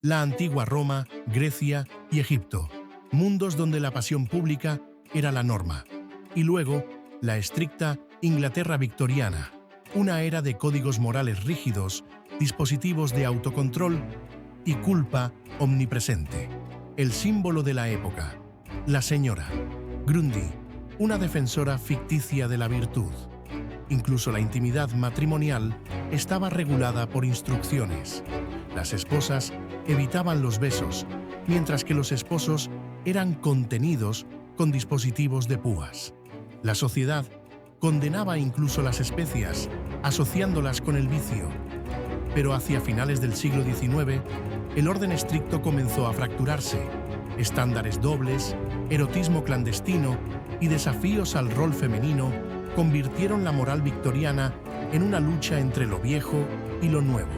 La antigua Roma, Grecia y Egipto, mundos donde la pasión pública era la norma. Y luego, la estricta Inglaterra victoriana, una era de códigos morales rígidos, dispositivos de autocontrol y culpa omnipresente. El símbolo de la época, la señora Grundy, una defensora ficticia de la virtud. Incluso la intimidad matrimonial estaba regulada por instrucciones. Las esposas evitaban los besos, mientras que los esposos eran contenidos con dispositivos de púas. La sociedad condenaba incluso las especias, asociándolas con el vicio. Pero hacia finales del siglo XIX, el orden estricto comenzó a fracturarse. Estándares dobles, erotismo clandestino y desafíos al rol femenino convirtieron la moral victoriana en una lucha entre lo viejo y lo nuevo.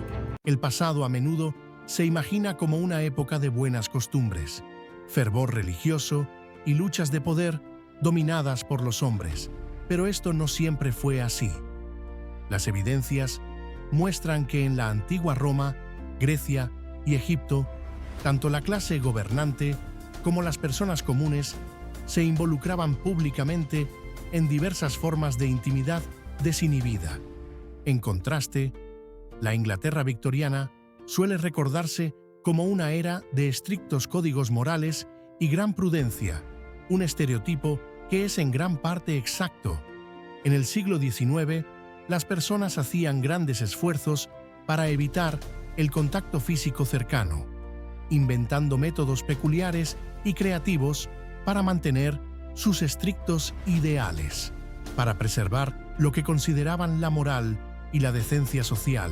El pasado a menudo se imagina como una época de buenas costumbres, fervor religioso y luchas de poder dominadas por los hombres, pero esto no siempre fue así. Las evidencias muestran que en la antigua Roma, Grecia y Egipto, tanto la clase gobernante como las personas comunes se involucraban públicamente en diversas formas de intimidad desinhibida. En contraste, la Inglaterra victoriana suele recordarse como una era de estrictos códigos morales y gran prudencia, un estereotipo que es en gran parte exacto. En el siglo XIX, las personas hacían grandes esfuerzos para evitar el contacto físico cercano, inventando métodos peculiares y creativos para mantener sus estrictos ideales, para preservar lo que consideraban la moral y la decencia social.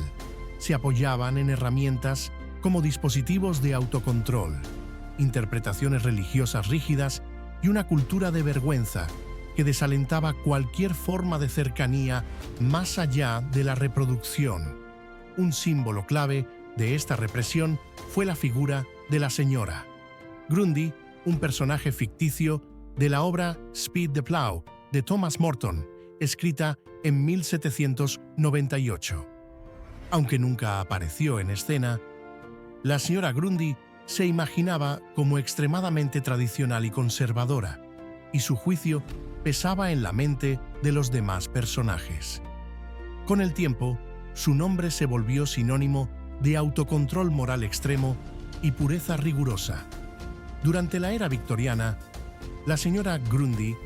Se apoyaban en herramientas como dispositivos de autocontrol, interpretaciones religiosas rígidas y una cultura de vergüenza que desalentaba cualquier forma de cercanía más allá de la reproducción. Un símbolo clave de esta represión fue la figura de la señora Grundy, un personaje ficticio de la obra Speed the Plough de Thomas Morton, escrita en 1798. Aunque nunca apareció en escena, la señora Grundy se imaginaba como extremadamente tradicional y conservadora, y su juicio pesaba en la mente de los demás personajes. Con el tiempo, su nombre se volvió sinónimo de autocontrol moral extremo y pureza rigurosa. Durante la era victoriana, la señora Grundy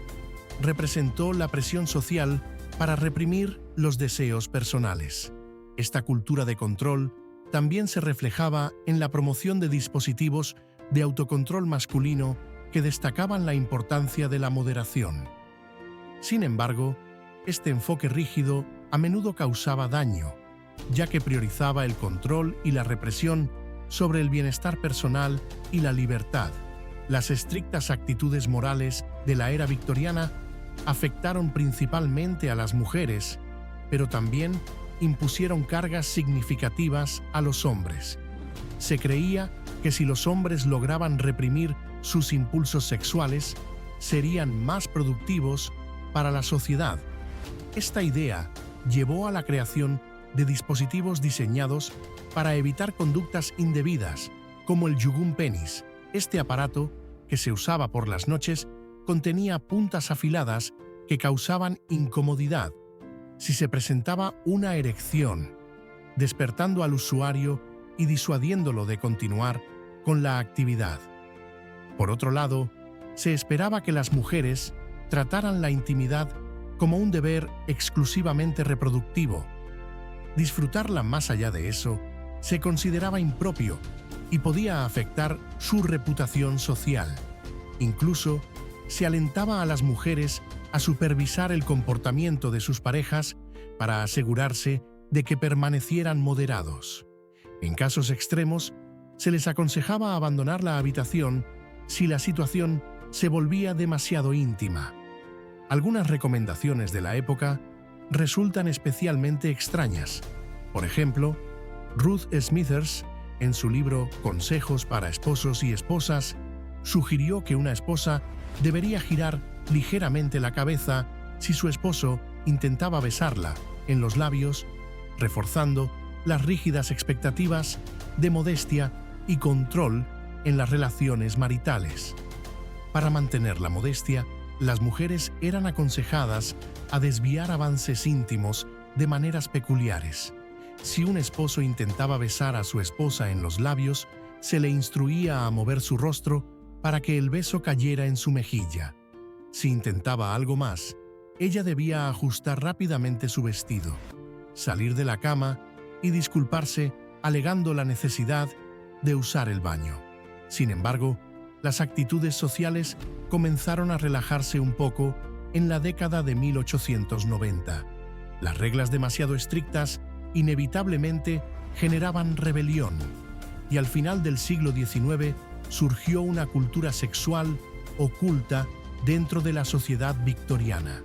representó la presión social para reprimir los deseos personales. Esta cultura de control también se reflejaba en la promoción de dispositivos de autocontrol masculino que destacaban la importancia de la moderación. Sin embargo, este enfoque rígido a menudo causaba daño, ya que priorizaba el control y la represión sobre el bienestar personal y la libertad. Las estrictas actitudes morales de la era victoriana afectaron principalmente a las mujeres, pero también impusieron cargas significativas a los hombres. Se creía que si los hombres lograban reprimir sus impulsos sexuales, serían más productivos para la sociedad. Esta idea llevó a la creación de dispositivos diseñados para evitar conductas indebidas, como el Jugun-Penis. Este aparato, que se usaba por las noches, contenía puntas afiladas que causaban incomodidad si se presentaba una erección, despertando al usuario y disuadiéndolo de continuar con la actividad. Por otro lado, se esperaba que las mujeres trataran la intimidad como un deber exclusivamente reproductivo. Disfrutarla más allá de eso se consideraba impropio y podía afectar su reputación social. Incluso se alentaba a las mujeres a supervisar el comportamiento de sus parejas para asegurarse de que permanecieran moderados. En casos extremos, se les aconsejaba abandonar la habitación si la situación se volvía demasiado íntima. Algunas recomendaciones de la época resultan especialmente extrañas. Por ejemplo, Ruth Smithers, en su libro Consejos para esposos y esposas, sugirió que una esposa debería girar ligeramente la cabeza si su esposo intentaba besarla en los labios, reforzando las rígidas expectativas de modestia y control en las relaciones maritales. Para mantener la modestia, las mujeres eran aconsejadas a desviar avances íntimos de maneras peculiares. Si un esposo intentaba besar a su esposa en los labios, se le instruía a mover su rostro para que el beso cayera en su mejilla. Si intentaba algo más, ella debía ajustar rápidamente su vestido, salir de la cama y disculparse alegando la necesidad de usar el baño. Sin embargo, las actitudes sociales comenzaron a relajarse un poco en la década de 1890. Las reglas demasiado estrictas inevitablemente generaban rebelión, y al final del siglo XIX surgió una cultura sexual oculta dentro de la sociedad victoriana.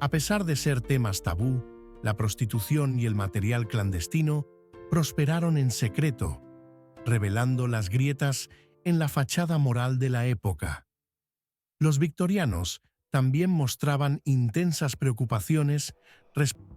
A pesar de ser temas tabú, la prostitución y el material clandestino prosperaron en secreto, revelando las grietas en la fachada moral de la época. Los victorianos también mostraban intensas preocupaciones respecto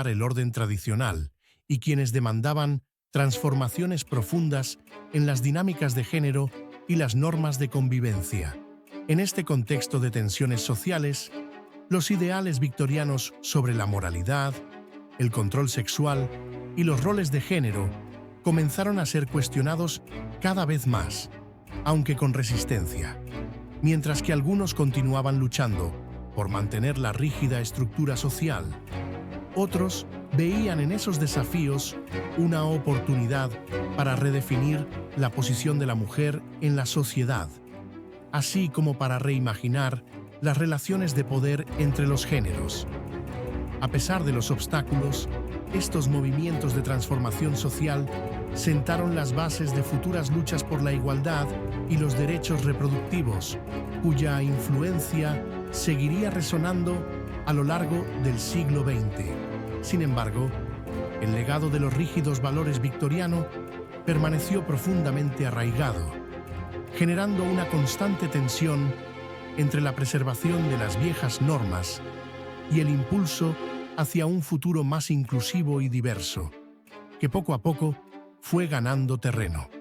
el orden tradicional y quienes demandaban transformaciones profundas en las dinámicas de género y las normas de convivencia. En este contexto de tensiones sociales, los ideales victorianos sobre la moralidad, el control sexual y los roles de género comenzaron a ser cuestionados cada vez más, aunque con resistencia. Mientras que algunos continuaban luchando por mantener la rígida estructura social, otros veían en esos desafíos una oportunidad para redefinir la posición de la mujer en la sociedad, así como para reimaginar las relaciones de poder entre los géneros. A pesar de los obstáculos, estos movimientos de transformación social sentaron las bases de futuras luchas por la igualdad y los derechos reproductivos, cuya influencia seguiría resonando a lo largo del siglo XX. Sin embargo, el legado de los rígidos valores victorianos permaneció profundamente arraigado, generando una constante tensión entre la preservación de las viejas normas y el impulso hacia un futuro más inclusivo y diverso, que poco a poco fue ganando terreno.